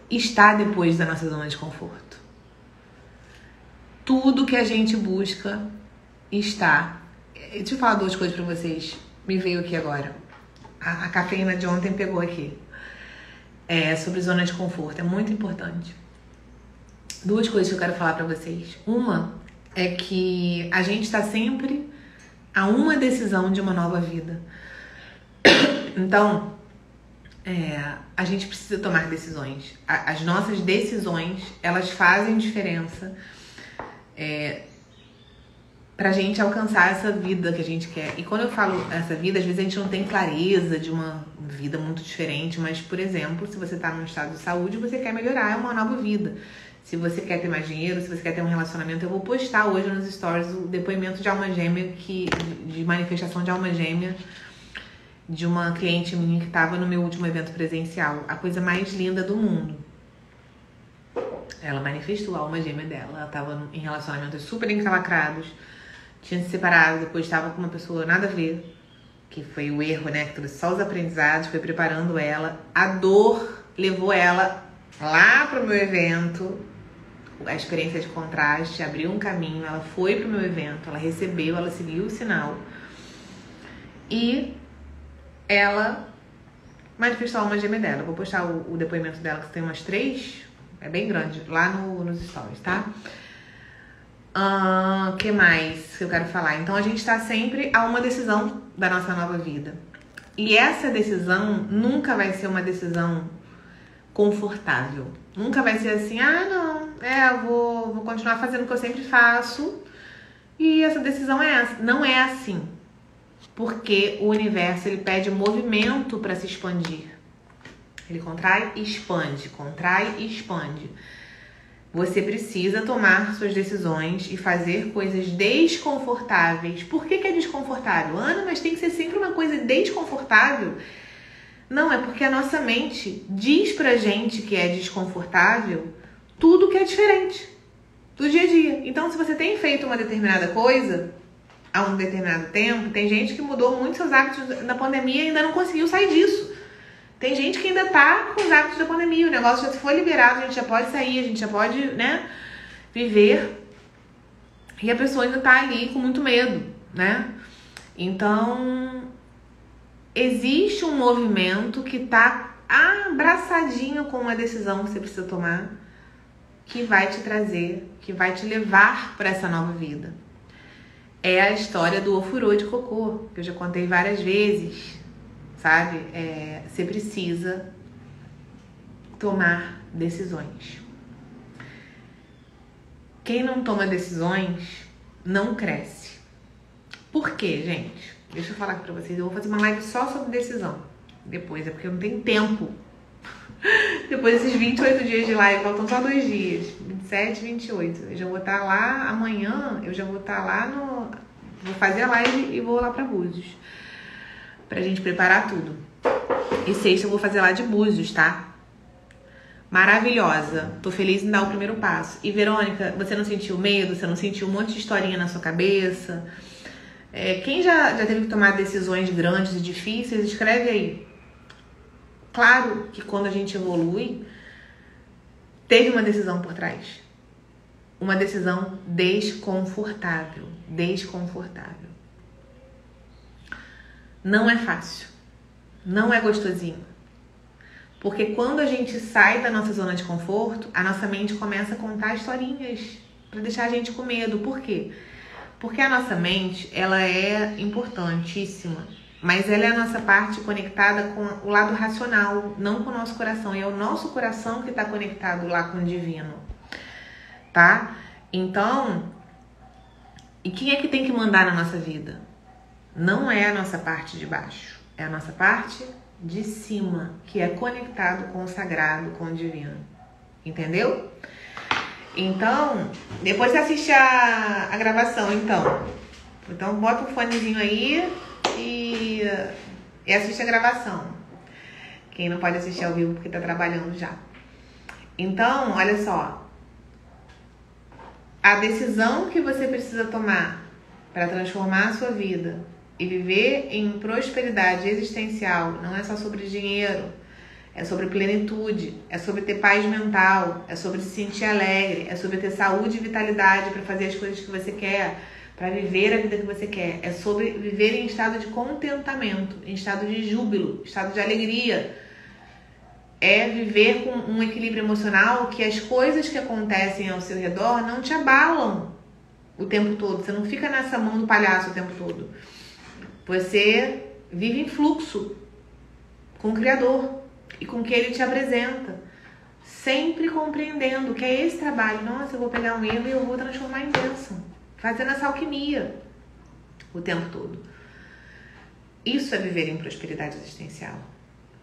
está depois da nossa zona de conforto. Tudo que a gente busca está. Deixa eu falar 2 coisas pra vocês. Me veio aqui agora. A cafeína de ontem pegou aqui. Sobre zona de conforto. É muito importante. 2 coisas que eu quero falar pra vocês. Uma é que a gente está sempre a uma decisão de uma nova vida. Então, a gente precisa tomar decisões. As nossas decisões, elas fazem diferença pra gente alcançar essa vida que a gente quer. E quando eu falo essa vida, às vezes a gente não tem clareza de uma vida muito diferente, mas, por exemplo, se você tá num estado de saúde, você quer melhorar, é uma nova vida. Se você quer ter mais dinheiro, se você quer ter um relacionamento, eu vou postar hoje nos stories o depoimento de alma gêmea, de manifestação de alma gêmea de uma cliente minha que estava no meu último evento presencial. A coisa mais linda do mundo. Ela manifestou a alma gêmea dela. Ela estava em relacionamentos super encalacrados, tinha se separado, depois estava com uma pessoa nada a ver, que foi o erro, né? Que trouxe só os aprendizados, foi preparando ela. A dor levou ela lá pro meu evento. A experiência de contraste abriu um caminho, ela foi pro meu evento, ela recebeu, ela seguiu o sinal e ela manifestou a alma gêmea dela. Eu vou postar o depoimento dela, que tem umas 3, é bem grande, lá nos stories, tá? Que mais que eu quero falar? Então a gente tá sempre a uma decisão da nossa nova vida. E essa decisão nunca vai ser uma decisão confortável. Nunca vai ser assim, eu vou continuar fazendo o que eu sempre faço e essa decisão é essa. Não é assim. Porque o universo, ele pede movimento para se expandir. Ele contrai e expande, contrai e expande. Você precisa tomar suas decisões e fazer coisas desconfortáveis. Por que é desconfortável? Ana, mas tem que ser sempre uma coisa desconfortável? Não, é porque a nossa mente diz pra gente que é desconfortável tudo que é diferente do dia a dia. Então, se você tem feito uma determinada coisa há um determinado tempo, tem gente que mudou muito seus hábitos na pandemia e ainda não conseguiu sair disso. Tem gente que ainda tá com os hábitos da pandemia, o negócio já foi liberado, a gente já pode sair, a gente já pode, viver. E a pessoa ainda tá ali com muito medo, né? Então, existe um movimento que tá abraçadinho com uma decisão que você precisa tomar, que vai te trazer, que vai te levar para essa nova vida. É a história do ofurô de cocô, que eu já contei várias vezes, sabe? Você precisa tomar decisões. Quem não toma decisões não cresce. Por quê, gente? Deixa eu falar aqui pra vocês. Eu vou fazer uma live só sobre decisão depois, é porque eu não tenho tempo. Depois desses 28 dias de live, faltam só 2 dias, 27 e 28. Eu já vou estar lá amanhã, vou fazer a live e vou lá pra Búzios, pra gente preparar tudo. E sexta eu vou fazer lá de Búzios, tá? Maravilhosa. Tô feliz em dar o primeiro passo. E Verônica, você não sentiu medo? Você não sentiu um monte de historinha na sua cabeça? Quem já teve que tomar decisões grandes e difíceis, escreve aí. Claro que quando a gente evolui, teve uma decisão por trás. Uma decisão desconfortável. Desconfortável. Não é fácil. Não é gostosinho. Porque quando a gente sai da nossa zona de conforto, a nossa mente começa a contar historinhas para deixar a gente com medo. Por quê? Porque a nossa mente, ela é importantíssima, mas ela é a nossa parte conectada com o lado racional, não com o nosso coração. E é o nosso coração que está conectado lá com o divino, tá? Então, e quem é que tem que mandar na nossa vida? Não é a nossa parte de baixo, é a nossa parte de cima, que é conectado com o sagrado, com o divino. Entendeu? Então, depois você assiste a gravação, então. Então, bota um fonezinho aí e assiste a gravação. Quem não pode assistir ao vivo porque tá trabalhando já. Então, olha só. A decisão que você precisa tomar para transformar a sua vida e viver em prosperidade existencial não é só sobre dinheiro. É sobre plenitude, é sobre ter paz mental, é sobre se sentir alegre, é sobre ter saúde e vitalidade para fazer as coisas que você quer, para viver a vida que você quer. É sobre viver em estado de contentamento, em estado de júbilo, estado de alegria. É viver com um equilíbrio emocional que as coisas que acontecem ao seu redor não te abalam o tempo todo. Você não fica nessa mão do palhaço o tempo todo. Você vive em fluxo com o Criador e com o que ele te apresenta, sempre compreendendo que é esse trabalho. Nossa, eu vou pegar um erro e eu vou transformar em bênção, fazendo essa alquimia o tempo todo. Isso é viver em prosperidade existencial.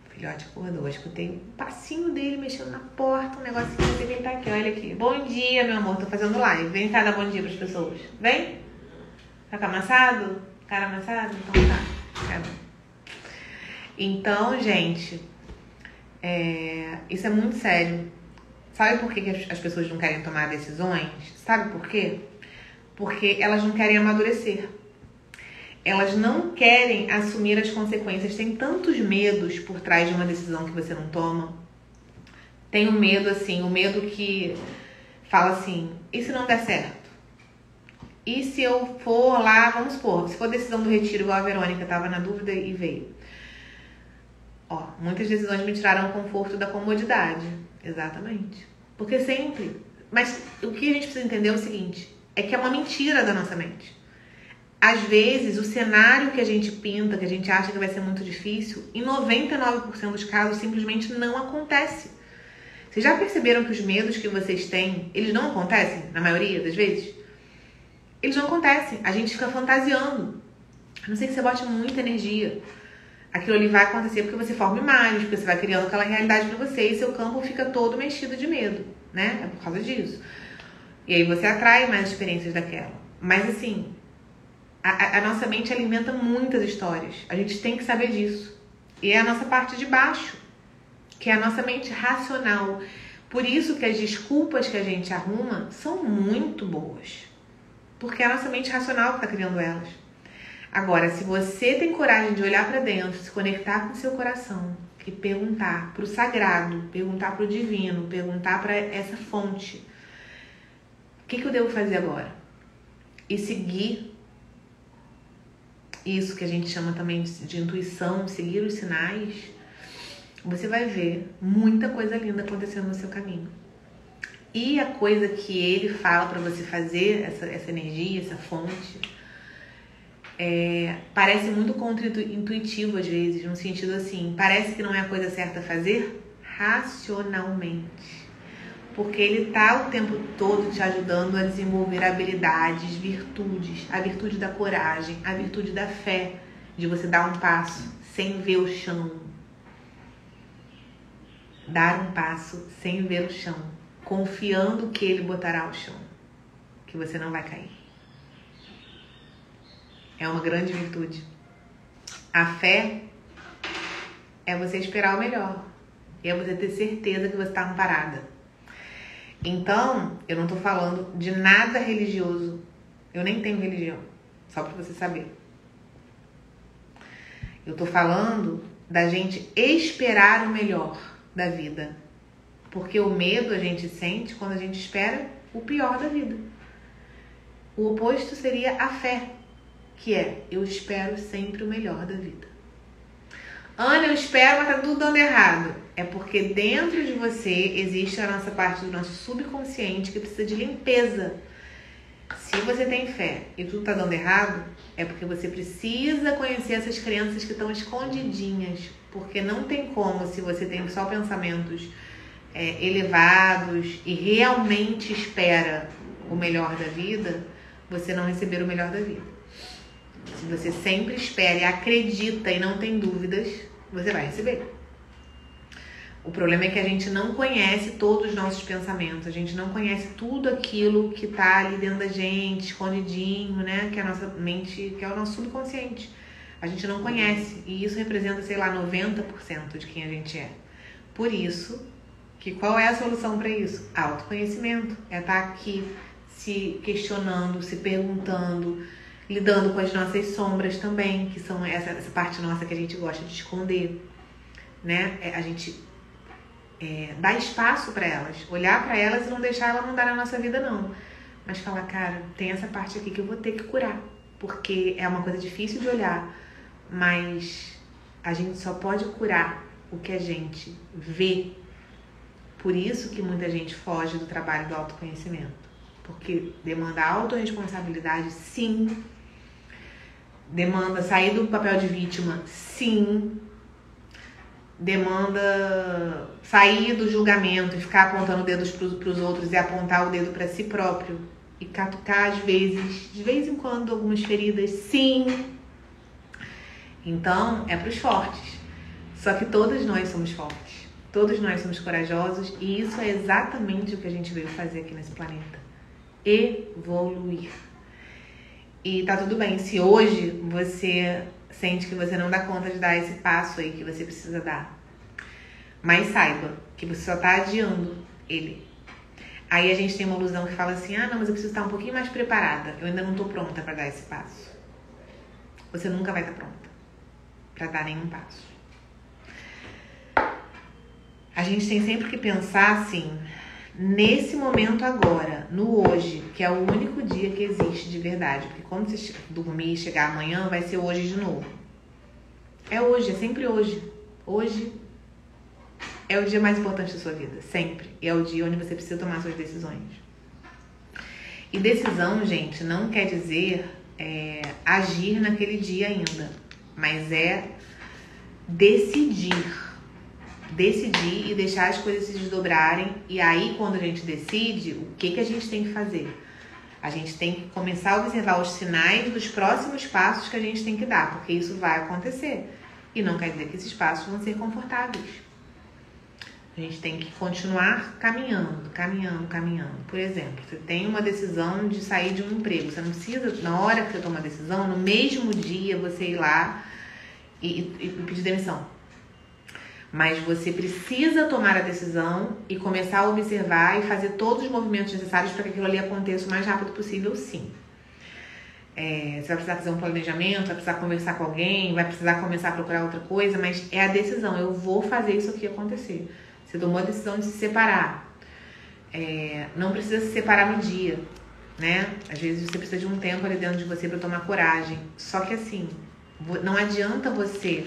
O filhote acordou, escutei um passinho dele mexendo na porta, um negocinho dele, ele tá aqui, olha aqui. Bom dia, meu amor, tô fazendo live. Vem cá dar bom dia pras pessoas. Vem? Tá amassado? Cara amassado? Então tá. Então, gente, isso é muito sério. Sabe por que as pessoas não querem tomar decisões? Sabe por quê? Porque elas não querem amadurecer. Elas não querem assumir as consequências. Tem tantos medos por trás de uma decisão que você não toma. Tem um medo assim, o medo que fala assim, e se não der certo? E se eu for lá, vamos supor, se for decisão do retiro, igual a Verônica, tava na dúvida e veio. Muitas decisões me tiraram o conforto da comodidade. Exatamente. Porque sempre... Mas o que a gente precisa entender é o seguinte, é que é uma mentira da nossa mente. Às vezes, o cenário que a gente pinta, que a gente acha que vai ser muito difícil, em 99% dos casos, simplesmente não acontece. Vocês já perceberam que os medos que vocês têm, eles não acontecem, na maioria das vezes? Eles não acontecem. A gente fica fantasiando. A não ser que você bote muita energia. Aquilo ali vai acontecer porque você forma imagens, porque você vai criando aquela realidade pra você e seu campo fica todo mexido de medo, né? É por causa disso. E aí você atrai mais experiências daquela. Mas assim, a nossa mente alimenta muitas histórias. A gente tem que saber disso. E é a nossa parte de baixo, que é a nossa mente racional. Por isso que as desculpas que a gente arruma são muito boas. Porque é a nossa mente racional que está criando elas. Agora, se você tem coragem de olhar para dentro, se conectar com o seu coração e perguntar para o sagrado, perguntar para o divino, perguntar para essa fonte, o que eu devo fazer agora? E seguir isso que a gente chama também de intuição, seguir os sinais, você vai ver muita coisa linda acontecendo no seu caminho. E a coisa que ele fala para você fazer, essa energia, essa fonte, parece muito contra-intuitivo às vezes, no sentido assim, parece que não é a coisa certa a fazer racionalmente. Porque ele tá o tempo todo te ajudando a desenvolver habilidades, virtudes, a virtude da coragem, a virtude da fé, de você dar um passo sem ver o chão. Dar um passo sem ver o chão, confiando que ele botará o chão, que você não vai cair. É uma grande virtude. A fé é você esperar o melhor, é você ter certeza que você está amparada. Então, eu não tô falando de nada religioso. Eu nem tenho religião, só pra você saber. Eu tô falando da gente esperar o melhor da vida. Porque o medo a gente sente quando a gente espera o pior da vida. O oposto seria a fé, que é, eu espero sempre o melhor da vida. Ana, eu espero, mas tá tudo dando errado. É porque dentro de você existe a nossa parte do nosso subconsciente que precisa de limpeza. Se você tem fé e tudo tá dando errado, é porque você precisa conhecer essas crenças que estão escondidinhas. Porque não tem como, se você tem só pensamentos elevados e realmente espera o melhor da vida, você não receber o melhor da vida. Se você sempre espera e acredita e não tem dúvidas, você vai receber. O problema é que a gente não conhece todos os nossos pensamentos, a gente não conhece tudo aquilo que tá ali dentro da gente, escondidinho, né? Que é a nossa mente, que é o nosso subconsciente. A gente não conhece, e isso representa, sei lá, 90% de quem a gente é. Por isso, que qual é a solução para isso? Autoconhecimento. É estar aqui se questionando, se perguntando, lidando com as nossas sombras também, que são essa parte nossa que a gente gosta de esconder, né? A gente dar espaço para elas, olhar para elas e não deixar ela mandar na nossa vida, não. Mas falar, cara, tem essa parte aqui que eu vou ter que curar, porque é uma coisa difícil de olhar, mas a gente só pode curar o que a gente vê. Por isso que muita gente foge do trabalho do autoconhecimento, porque demanda autorresponsabilidade, sim. Demanda sair do papel de vítima, sim. Demanda sair do julgamento e ficar apontando dedos pros outros e apontar o dedo para si próprio e catucar às vezes, de vez em quando, algumas feridas, sim. Então, é pros fortes. Só que todos nós somos fortes, todos nós somos corajosos e isso é exatamente o que a gente veio fazer aqui nesse planeta. Evoluir. E tá tudo bem se hoje você sente que você não dá conta de dar esse passo aí que você precisa dar. Mas saiba que você só tá adiando ele. Aí a gente tem uma ilusão que fala assim, não, mas eu preciso estar um pouquinho mais preparada. Eu ainda não tô pronta para dar esse passo. Você nunca vai estar pronta para dar nenhum passo. A gente tem sempre que pensar assim, nesse momento agora, no hoje, que é o único dia que existe de verdade. Porque quando você dormir e chegar amanhã, vai ser hoje de novo. É hoje, é sempre hoje. Hoje é o dia mais importante da sua vida, sempre. E é o dia onde você precisa tomar suas decisões. E decisão, gente, não quer dizer agir naquele dia ainda, mas é decidir e deixar as coisas se desdobrarem. E aí, quando a gente decide, o que a gente tem que fazer? A gente tem que começar a observar os sinais dos próximos passos que a gente tem que dar, porque isso vai acontecer. E não quer dizer que esses passos vão ser confortáveis. A gente tem que continuar caminhando. Por exemplo, você tem uma decisão de sair de um emprego. Você não precisa, na hora que você toma a decisão, no mesmo dia você ir lá e pedir demissão. Mas você precisa tomar a decisão e começar a observar e fazer todos os movimentos necessários para que aquilo ali aconteça o mais rápido possível, sim. Você vai precisar fazer um planejamento, vai precisar conversar com alguém, vai precisar começar a procurar outra coisa, mas é a decisão. Eu vou fazer isso aqui acontecer. Você tomou a decisão de se separar. Não precisa se separar no dia, né? Às vezes você precisa de um tempo ali dentro de você para tomar coragem. Só que assim, não adianta você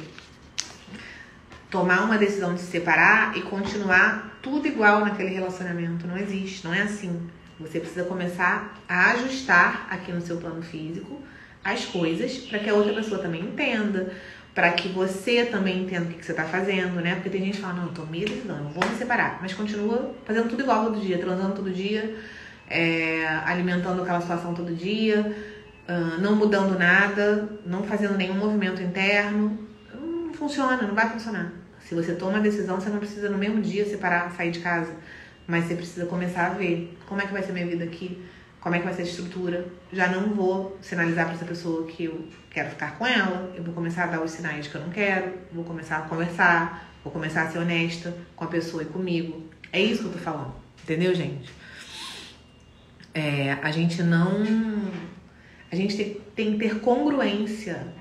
tomar uma decisão de se separar e continuar tudo igual naquele relacionamento. Não existe, não é assim. Você precisa começar a ajustar aqui no seu plano físico as coisas para que a outra pessoa também entenda, para que você também entenda o que você tá fazendo, né? Porque tem gente que fala, não, eu tomei a decisão, eu vou me separar, mas continua fazendo tudo igual todo dia, transando todo dia, alimentando aquela situação todo dia, não mudando nada, não fazendo nenhum movimento interno. Não funciona, não vai funcionar. Se você toma a decisão, você não precisa no mesmo dia separar, sair de casa, mas você precisa começar a ver como é que vai ser minha vida aqui, como é que vai ser a estrutura. Já não vou sinalizar para essa pessoa que eu quero ficar com ela, eu vou começar a dar os sinais que eu não quero, vou começar a conversar, vou começar a ser honesta com a pessoa e comigo. É isso que eu tô falando, entendeu, gente? A gente tem que ter congruência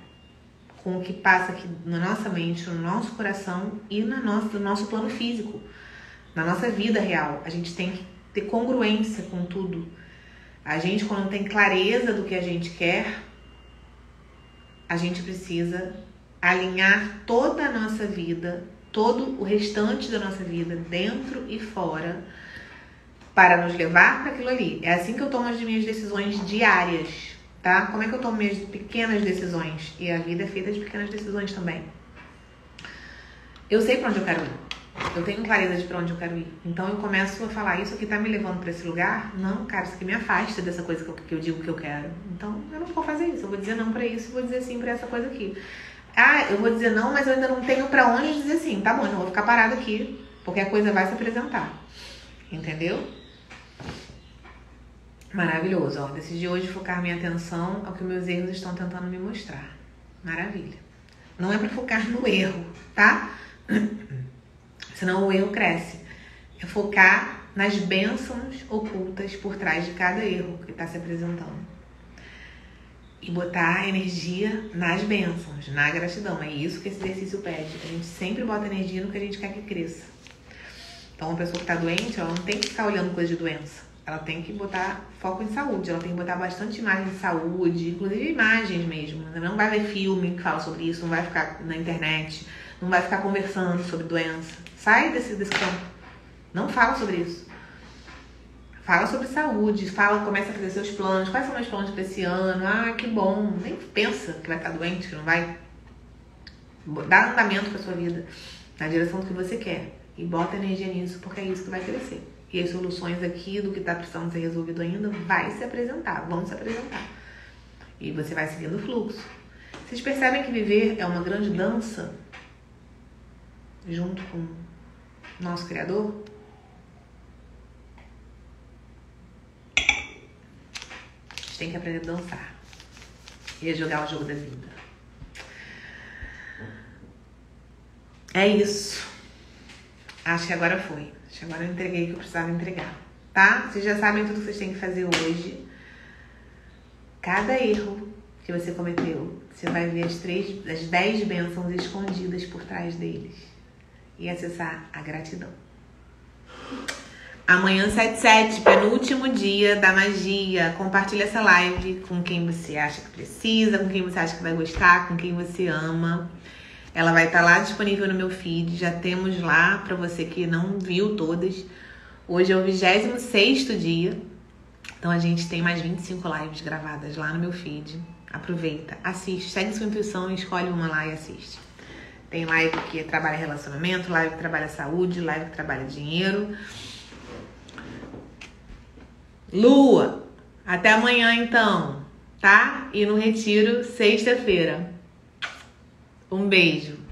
com o que passa aqui na nossa mente, no nosso coração e no nosso plano físico, na nossa vida real. A gente tem que ter congruência com tudo. A gente, quando tem clareza do que a gente quer, a gente precisa alinhar toda a nossa vida, todo o restante da nossa vida, dentro e fora, para nos levar para aquilo ali. É assim que eu tomo as minhas decisões diárias, tá? Como é que eu tomo minhas pequenas decisões? E a vida é feita de pequenas decisões também. Eu sei para onde eu quero ir. Eu tenho clareza de pra onde eu quero ir. Então eu começo a falar, isso aqui tá me levando pra esse lugar? Não, cara, isso aqui me afasta dessa coisa que eu digo que eu quero. Então eu não vou fazer isso. Eu vou dizer não pra isso, vou dizer sim pra essa coisa aqui. Eu vou dizer não, mas eu ainda não tenho pra onde dizer sim. Tá bom, eu não vou ficar parado aqui, porque a coisa vai se apresentar. Entendeu? Maravilhoso, ó. Decidi hoje focar minha atenção ao que meus erros estão tentando me mostrar. Maravilha. Não é pra focar no erro, tá? Senão o erro cresce. É focar nas bênçãos ocultas por trás de cada erro que está se apresentando. E botar energia nas bênçãos, na gratidão. É isso que esse exercício pede. A gente sempre bota energia no que a gente quer que cresça. Então, uma pessoa que está doente, ela não tem que ficar olhando coisa de doença. Ela tem que botar foco em saúde. Ela tem que botar bastante imagem de saúde, inclusive imagens mesmo. Não vai ver filme que fala sobre isso, não vai ficar na internet, não vai ficar conversando sobre doença. Sai desse campo. Não fala sobre isso. Fala sobre saúde. Começa a fazer seus planos. Quais são meus planos para esse ano? Ah, que bom. Nem pensa que vai estar doente, que não vai. Dá andamento para sua vida na direção do que você quer. E bota energia nisso, porque é isso que vai crescer. E as soluções aqui do que está precisando ser resolvido ainda vão se apresentar. E você vai seguindo o fluxo. Vocês percebem que viver é uma grande dança junto com nosso Criador? A gente tem que aprender a dançar e a jogar o jogo da vida. É isso. Acho que agora foi. Acho que agora eu entreguei o que eu precisava entregar. Tá? Vocês já sabem tudo que vocês têm que fazer hoje. Cada erro que você cometeu, você vai ver as 10 bênçãos escondidas por trás deles. E acessar a gratidão. Amanhã 7/7, penúltimo dia da magia. Compartilha essa live com quem você acha que precisa, com quem você acha que vai gostar, com quem você ama. Ela vai estar lá disponível no meu feed. Já temos lá, para você que não viu todas. Hoje é o 26º dia. Então a gente tem mais 25 lives gravadas lá no meu feed. Aproveita, assiste, segue sua intuição e escolhe uma lá e assiste. Tem live que trabalha relacionamento, live que trabalha saúde, live que trabalha dinheiro. Lua, até amanhã então, tá? E no retiro, sexta-feira. Um beijo.